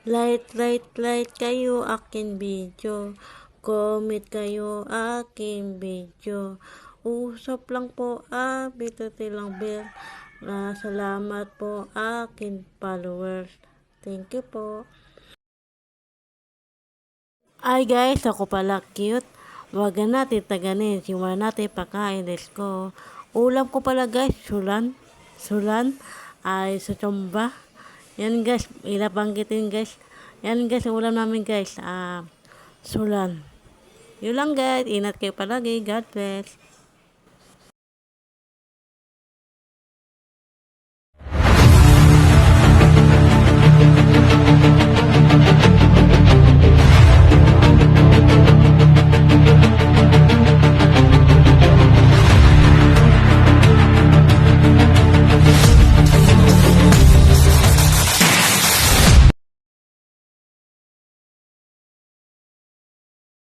Like kayo akin video. Comment kayo akin video. Usap lang po, bituti lang bell. Salamat po akin followers. Thank you po. Ay guys, ako pala cute. Wag na natin taganin. Simulan natin pagkain. Let's go. Ulam ko pala guys, sulan. Sulan ay sa tsomba. Yan guys, ilabanggitin guys. Yan guys, ulam namin guys. Sulan. Yun lang guys. Ingat kayo palagi. God bless.